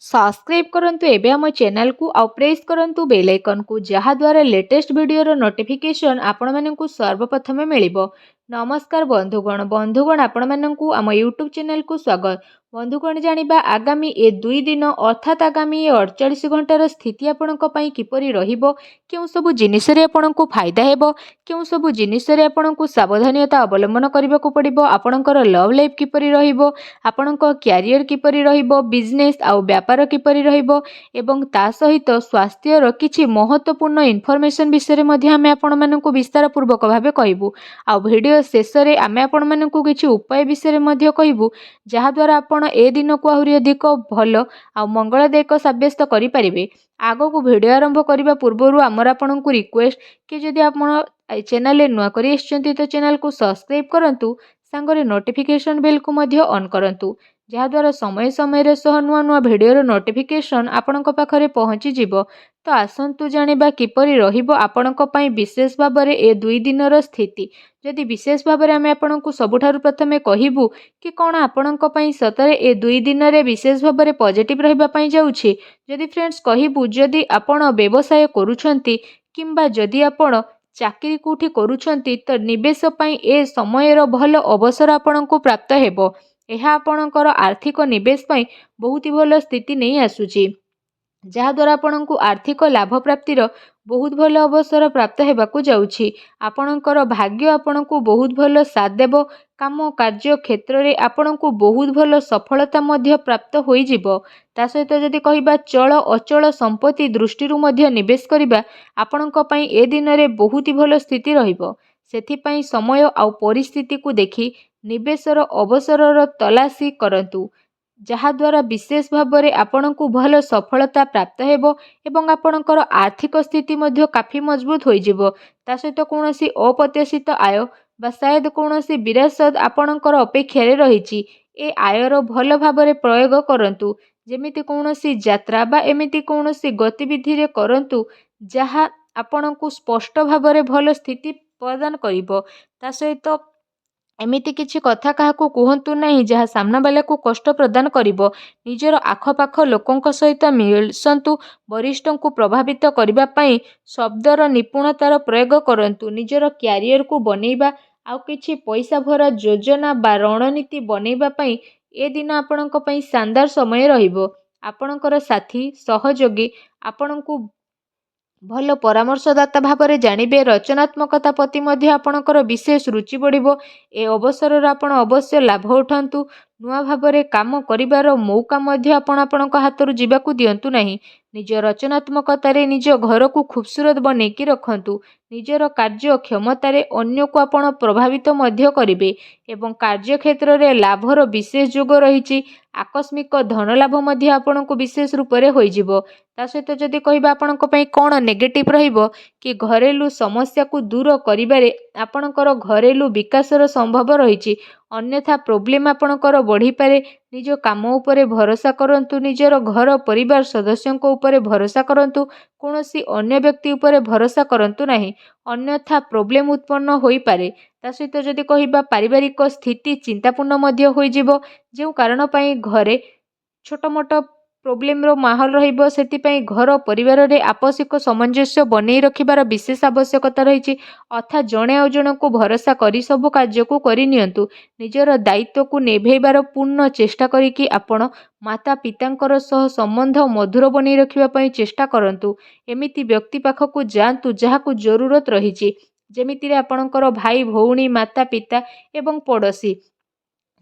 Subscribe करंतु एबे हम चैनल को आउ प्रेस करंतु बेल आइकन को जहा द्वारा लेटेस्ट वीडियो रो नोटिफिकेशन आपण माननकु सर्वप्रथमे मिलिबो। नमस्कार बंधुगण आपण माननकु आम यूट्यूब चैनल को स्वागत। बंधुगण जानिबा आगामी ए 2 दिन अर्थात आगामी 48 घंटार स्थिति आपणक पई किपरि रहिबो, केउ सब जिनिस रे आपणकु फायदा हेबो, केउ सब जिनिस रे आपणकु सावधानता अवलंबन करबाकू पड़िबो, आपणकर लव लाइफ किपरि रहिबो, आपणक क्यारियर किपरि रहिबो, बिजनेस आउ व्यापार किपरि रहिबो एवं ता सहित स्वास्थ्यर किछि महत्वपूर्ण इनफॉरमेशन विषय मध्ये आमे आपण मानकु विस्तार पूर्वक भाबे कहिबु। आ वीडियो शेष रे आमे आपण मानकु किछि उपाय विषय मध्ये कहिबु, जहा द्वारा आपण ए दिन को आहुरी अधिक भलो आ मंगलदायक साब्यस्त करि परिबे। आगो को वीडियो आरंभ करिबा पूर्वरु हमर आपणकु रिक्वेस्ट कि जदि आपण चैनल रे नुआ करि आछंती तो चैनल को सब्सक्राइब करंतु, सांगरे नोटिफिकेशन बेल को मध्ये ऑन करंतु, जहाद्वारा समय समय सह नुआ नुआ भिडियोर नोटिफिकेशन आपणक पाखरे पहुँची जिवो। तो आसंतु जानिबा किपरि रहिबो आपणक पई विशेष भाबरे ए 2 दिनर स्थिति। जदि विशेष भाबरे आमे आपणकु सबुठारु प्रथमे कहिबु कि कोन आपणक पई सतरे ए 2 दिनरे विशेष भाबरे पॉजिटिव रहिबा पई जाउछि। जदि फ्रेंड्स कहिबु, जदि आपण व्यवसाय करूछंती किंबा जदि आपण चाकरी कोठी करूछंती तो निवेश पई ए समयर भलो अवसर आपणकु प्राप्त हेबो। यह आपणकर आर्थिक निवेश पई बहुत ही भल स्थिति नहीं आसुची, जहाद्वारा आपणकु आर्थिक लाभ प्राप्तिर बहुत भल अवसर प्राप्त हेबाकू जाउछि। आपणकर भाग्य आपणकु बहुत भल साथ देबो। काम कार्य क्षेत्र रे आपणकु बहुत भल सफलता मध्य प्राप्त होई जिवो। ता सहित जदि कहिबा चल अचल संपत्ति दृष्टि रु मध्य निवेश करिबा आपणक पई ए दिन रे बहुत ही भल स्थिति रहिबो। सेथि पई समय आउ परिस्थिति को देखि निवेशर अवसरर तलाशी करंतु, जहाद्वारा विशेष भाबरे आपणकु भल सफलता प्राप्त हेबो एवं आपणकर आर्थिक स्थिति मध्य काफी मजबूत होई जिवो। ता सहित कोनोसी अप्रत्याशित आय बा शायद कोनोसी विरासत आपणकर अपेक्षा रे रहिछि। ए आयर भल भाबरे प्रयोग करंतु, जेमिति कोनोसी यात्रा बा एमिति कोनोसी गतिविधि रे करंतु, जहा आपणकु स्पष्ट भाबरे भल स्थिति प्रदान करिवो। ता सहित एमिति किछि कथा काहाकू कुहंतु नहीं जहा सामना वाला को कष्ट प्रदान करिवो। निजर आखपाख लोकंक सहित मिलसंतु, वरिष्ठ को प्रभावित करिबा पई शब्दर निपुणतार प्रयोग करंतु। निजर क्यारियर को बनेइबा आउ किछि पैसा भरा योजना बा रणनीति बनेइबा पई ए दिन आपणक पई शानदार समय रहिबो। आपणकर साथी सहयोगी आपणकु भल परामर्शदाता भावरे जानिबे। रचनात्मकता प्रति मध्य आपणकर विशेष रुचि बढ़िबो। ए अवसर आपण अवश्य लाभ उठांतु। नुआ भावरे काम करिबार मौका मध्य आपणक हाथरु जीवाकू दियंतु नहीं। निज रचनात्मकतारे निज घर को खूबसूरत बनेकी रखंतु। निजर कार्य क्षमतारे अन्य को आपण प्रभावित मध्य करिबे एवं कार्य क्षेत्र रे लाभर विशेष जोग रहिछि। आकस्मिक धन लाभ मध्य आपणको विशेष रूप रे होई जिवो। ता सहित जदि कहिबा आपणक पई कोन नेगेटिव रहिबो कि घरेलू समस्या को दूर करिबारे आपणकर घरेलू विकासर संभव रहिछि। अन्यथा प्रोब्लेम आपणकर बढ़ी पारे। निज काम उपरे भरोसा करंतु। निजर घर परिवार सदस्यों उपरे भरोसा करंतु। कोनोसी अन्य व्यक्ति उपरे भरोसा करंतु नहीं, अन्यथा प्रोब्लेम उत्पन्न होई पारे। ता सहित जदि कहिबा पारिवारिक स्थिति चिंतापूर्ण मध्य होई जिवो, जेउ कारण पई घरे छोट मोट प्रोब्लेम रो माहौल रहिबो। सेति पई घर परिवार रे आपसिक सामंजस्य बनेई रखिबार विशेष आवश्यकता रहिछि। अर्थात जणे आ जण को भरोसा करी सब कार्य को करि नियंतु। निजर दायित्व को नेभेइबार पूर्ण चेष्टा करिकि आपण माता पितांकर सह संबंध मधुर बनेई रखिबा पई चेष्टा करंतु। एमिति व्यक्ति पाखकु जांतु जहाकु जरूरत रहिछि, जेमिति रे आपणकर भाई भौणी माता पिता एवं पड़ोसी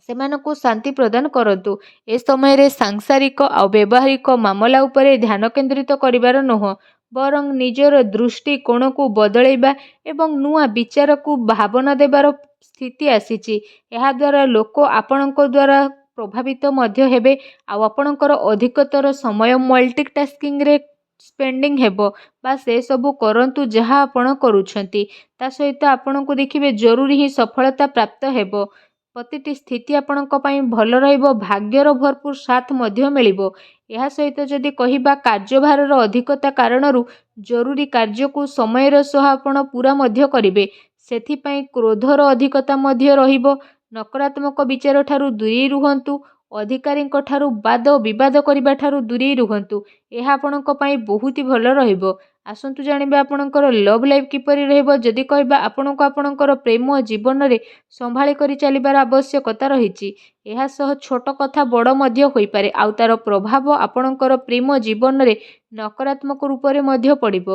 सेमानकु शांति प्रदान करंतु। ए समय रे सांसारिक आ व्यवहारिक मामला उपरे ध्यान केंद्रित करिबार नोह, बरं निजर दृष्टि कोण को बदलैबा एवं नुआ विचार को भावना देबार स्थिति आसीछि। एहा द्वारा लोक आपणक द्वारा प्रभावित मध्य हेबे आ आपणकर अधिकतर समय मल्टीटास्किंग रे स्पेंडिंग हेबो। बा से सबु करंतु जहा आपण करूछंती। ता सहित आपणको देखिबे जरूरी ही सफलता प्राप्त हेबो। प्रतिटी स्थिति आपणक पई भल रहिबो। भाग्यर भरपूर साथ मध्य मिलिबो। एहा सहित जदि कहिबा कार्यभारर अधिकता कारणरू जरूरी कार्य को समयर सह आपण पूरा मध्य करिबे। सेथि पई क्रोधर अधिकता मध्य रहिबो। नकारात्मक विचार ठारू दूरी रुहंतु। ଅଧିକାରୀଙ୍କ ଠାରୁ ବାଦ ବିବାଦ କରିବା ଠାରୁ ଦୂରେଇ ରୁହନ୍ତୁ। ଏହା ଆପଣଙ୍କ ପାଇଁ ବହୁତ ହି ଭଲ ରହିବ। ଆସନ୍ତୁ ଜାଣିବା ଆପଣଙ୍କର ଲଭ୍ ଲାଇଫ୍ କିପରି ରହିବ। ଯଦି କହିବା ଆପଣଙ୍କୁ ଆପଣଙ୍କର ପ୍ରେମ ଜୀବନରେ ସମ୍ଭାଳି କରି ଚାଲିବାର ଆବଶ୍ୟକତା ରହିଛି। ଏହା ସହ ଛୋଟ କଥା ବଡ଼ ମଧ୍ୟ ହୋଇପାରେ ଆଉ ତାର ପ୍ରଭାବ ଆପଣଙ୍କର ପ୍ରେମ ଜୀବନରେ ନକାରାତ୍ମକ ରୂପରେ ମଧ୍ୟ ପଡ଼ିବ।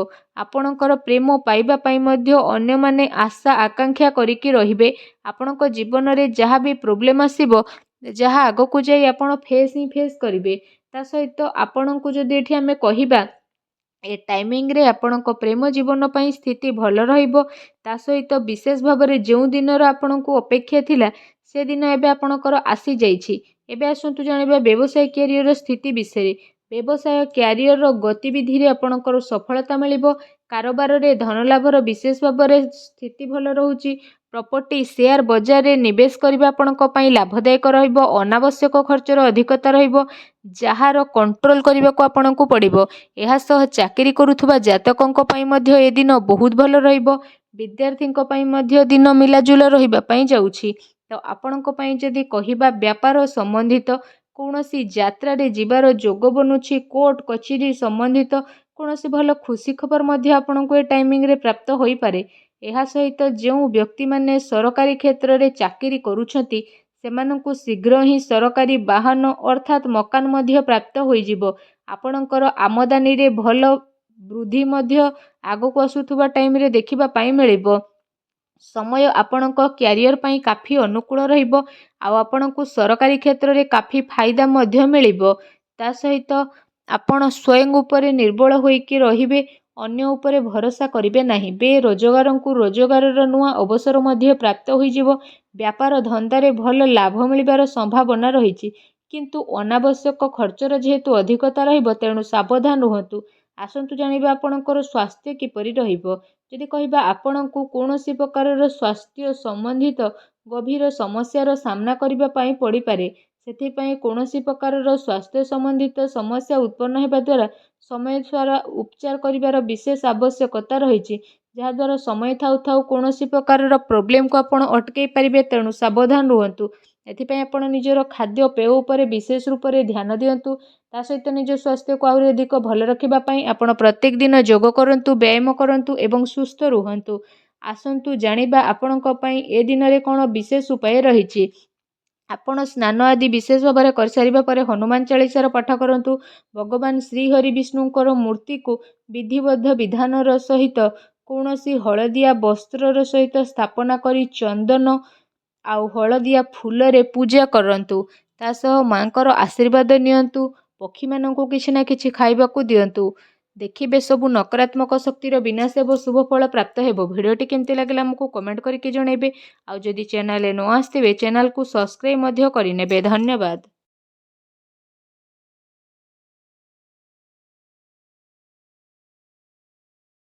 ଆପଣଙ୍କର ପ୍ରେମ ପାଇବା ପାଇଁ ମଧ୍ୟ ଅନ୍ୟମାନେ ଆଶା ଆକାଂକ୍ଷା କରିକି ରହିବେ। ଆପଣଙ୍କ ଜୀବନରେ ଯାହା ବି ପ୍ରୋବ୍ଲେମ୍ ଆସିବ, ଯାହା ଆଗକୁ ଯାଇ ଆପଣ ଫେସ୍ କରିବେ। ତା ସହିତ ଆପଣଙ୍କୁ ଯଦି ଏଠି ଆମେ କହିବା ଏ ଟାଇମିଂରେ ଆପଣଙ୍କ ପ୍ରେମ ଜୀବନ ପାଇଁ ସ୍ଥିତି ଭଲ ରହିବ। ତା ସହିତ ବିଶେଷ ଭାବରେ ଯେଉଁ ଦିନର ଆପଣଙ୍କୁ ଅପେକ୍ଷା ଥିଲା ସେ ଦିନ ଏବେ ଆପଣଙ୍କର ଆସିଯାଇଛି। ଏବେ ଆସନ୍ତୁ ଜାଣିବା ବ୍ୟବସାୟ କ୍ୟାରିୟର ସ୍ଥିତି ବିଷୟରେ। ବ୍ୟବସାୟ କ୍ୟାରିୟର ଗତିବିଧିରେ ଆପଣଙ୍କର ସଫଳତା ମିଳିବ। କାରବାରରେ ଧନଲାଭର ବିଶେଷ ଭାବରେ ସ୍ଥିତି ଭଲ ରହୁଛି। ପ୍ରପର୍ଟି ସେୟାର ବଜାରରେ ନିବେଶ କରିବା ଆପଣଙ୍କ ପାଇଁ ଲାଭଦାୟକ ରହିବ। ଅନାବଶ୍ୟକ ଖର୍ଚ୍ଚର ଅଧିକତା ରହିବ, ଯାହାର କଣ୍ଟ୍ରୋଲ କରିବାକୁ ଆପଣଙ୍କୁ ପଡ଼ିବ। ଏହା ସହ ଚାକିରି କରୁଥିବା ଜାତକଙ୍କ ପାଇଁ ମଧ୍ୟ ଏ ଦିନ ବହୁତ ଭଲ ରହିବ। ବିଦ୍ୟାର୍ଥୀଙ୍କ ପାଇଁ ମଧ୍ୟ ଦିନ ମିଲାଜୁଲା ରହିବା ପାଇଁ ଯାଉଛି। ତ ଆପଣଙ୍କ ପାଇଁ ଯଦି କହିବା ବ୍ୟାପାର ସମ୍ବନ୍ଧିତ କୌଣସି ଯାତ୍ରାରେ ଯିବାର ଯୋଗ ବନୁଛି, କୋର୍ଟ କଚେରୀ ସମ୍ବନ୍ଧିତ କୌଣସି ଭଲ ଖୁସି ଖବର ମଧ୍ୟ ଆପଣଙ୍କୁ ଏ ଟାଇମିଂରେ ପ୍ରାପ୍ତ ହୋଇପାରେ। ଏହା ସହିତ ଯେଉଁ ବ୍ୟକ୍ତିମାନେ ସରକାରୀ କ୍ଷେତ୍ରରେ ଚାକିରି କରୁଛନ୍ତି ସେମାନଙ୍କୁ ଶୀଘ୍ର ହିଁ ସରକାରୀ ବାହନ ଅର୍ଥାତ୍ ମକାନ ମଧ୍ୟ ପ୍ରାପ୍ତ ହୋଇଯିବ। ଆପଣଙ୍କର ଆମଦାନୀରେ ଭଲ ବୃଦ୍ଧି ମଧ୍ୟ ଆଗକୁ ଆସୁଥିବା ଟାଇମରେ ଦେଖିବା ପାଇଁ ମିଳିବ। ସମୟ ଆପଣଙ୍କ କ୍ୟାରିୟର ପାଇଁ କାଫି ଅନୁକୂଳ ରହିବ ଆଉ ଆପଣଙ୍କୁ ସରକାରୀ କ୍ଷେତ୍ରରେ କାଫି ଫାଇଦା ମଧ୍ୟ ମିଳିବ। ତା ସହିତ ଆପଣ ସ୍ୱୟଂ ଉପରେ ନିର୍ଭର ହୋଇକି ରହିବେ, ଅନ୍ୟ ଉପରେ ଭରସା କରିବେ ନାହିଁ। ବେରୋଜଗାରଙ୍କୁ ରୋଜଗାରର ନୂଆ ଅବସର ମଧ୍ୟ ପ୍ରାପ୍ତ ହୋଇଯିବ। ବ୍ୟାପାର ଧନ୍ଦାରେ ଭଲ ଲାଭ ମିଳିବାର ସମ୍ଭାବନା ରହିଛି, କିନ୍ତୁ ଅନାବଶ୍ୟକ ଖର୍ଚ୍ଚର ଯେହେତୁ ଅଧିକତା ରହିବ ତେଣୁ ସାବଧାନ ରୁହନ୍ତୁ। ଆସନ୍ତୁ ଜାଣିବା ଆପଣଙ୍କର ସ୍ୱାସ୍ଥ୍ୟ କିପରି ରହିବ। ଯଦି କହିବା ଆପଣଙ୍କୁ କୌଣସି ପ୍ରକାରର ସ୍ୱାସ୍ଥ୍ୟ ସମ୍ବନ୍ଧିତ ଗଭୀର ସମସ୍ୟାର ସାମ୍ନା କରିବା ପାଇଁ ପଡ଼ିପାରେ। ସେଥିପାଇଁ କୌଣସି ପ୍ରକାରର ସ୍ୱାସ୍ଥ୍ୟ ସମ୍ବନ୍ଧିତ ସମସ୍ୟା ଉତ୍ପନ୍ନ ହେବା ଦ୍ୱାରା ସମୟ ଦ୍ୱାରା ଉପଚାର କରିବାର ବିଶେଷ ଆବଶ୍ୟକତା ରହିଛି, ଯାହାଦ୍ୱାରା ସମୟ ଥାଉ ଥାଉ କୌଣସି ପ୍ରକାରର ପ୍ରୋବ୍ଲେମକୁ ଆପଣ ଅଟକାଇ ପାରିବେ। ତେଣୁ ସାବଧାନ ରୁହନ୍ତୁ। ଏଥିପାଇଁ ଆପଣ ନିଜର ଖାଦ୍ୟପେୟ ଉପରେ ବିଶେଷ ରୂପରେ ଧ୍ୟାନ ଦିଅନ୍ତୁ। ତା ସହିତ ନିଜ ସ୍ୱାସ୍ଥ୍ୟକୁ ଆହୁରି ଅଧିକ ଭଲ ରଖିବା ପାଇଁ ଆପଣ ପ୍ରତ୍ୟେକ ଦିନ ଯୋଗ କରନ୍ତୁ, ବ୍ୟାୟାମ କରନ୍ତୁ ଏବଂ ସୁସ୍ଥ ରୁହନ୍ତୁ। ଆସନ୍ତୁ ଜାଣିବା ଆପଣଙ୍କ ପାଇଁ ଏ ଦିନରେ କ'ଣ ବିଶେଷ ଉପାୟ ରହିଛି। ଆପଣ ସ୍ନାନ ଆଦି ବିଶେଷ ଭାବରେ କରିସାରିବା ପରେ ହନୁମାନ ଚାଳିଶାର ପାଠ କରନ୍ତୁ। ଭଗବାନ ଶ୍ରୀ ହରି ବିଷ୍ଣୁଙ୍କର ମୂର୍ତ୍ତିକୁ ବିଧିବଦ୍ଧ ବିଧାନର ସହିତ କୌଣସି ହଳଦିଆ ବସ୍ତ୍ରର ସହିତ ସ୍ଥାପନା କରି ଚନ୍ଦନ ଆଉ ହଳଦିଆ ଫୁଲରେ ପୂଜା କରନ୍ତୁ। ତା ସହ ମାଙ୍କର ଆଶୀର୍ବାଦ ନିଅନ୍ତୁ। ପକ୍ଷୀମାନଙ୍କୁ କିଛି ନା କିଛି ଖାଇବାକୁ ଦିଅନ୍ତୁ। ଦେଖିବେ ସବୁ ନକାରାତ୍ମକ ଶକ୍ତିର ବିନାଶ ହେବ, ଶୁଭ ଫଳ ପ୍ରାପ୍ତ ହେବ। ଭିଡ଼ିଓଟି କେମିତି ଲାଗିଲା ଆମକୁ କମେଣ୍ଟ କରିକି ଜଣାଇବେ। ଆଉ ଯଦି ଚ୍ୟାନେଲରେ ନ ଆସିଥିବେ ଚ୍ୟାନେଲକୁ ସବସ୍କ୍ରାଇବ୍ ମଧ୍ୟ କରିନେବେ। ଧନ୍ୟବାଦ।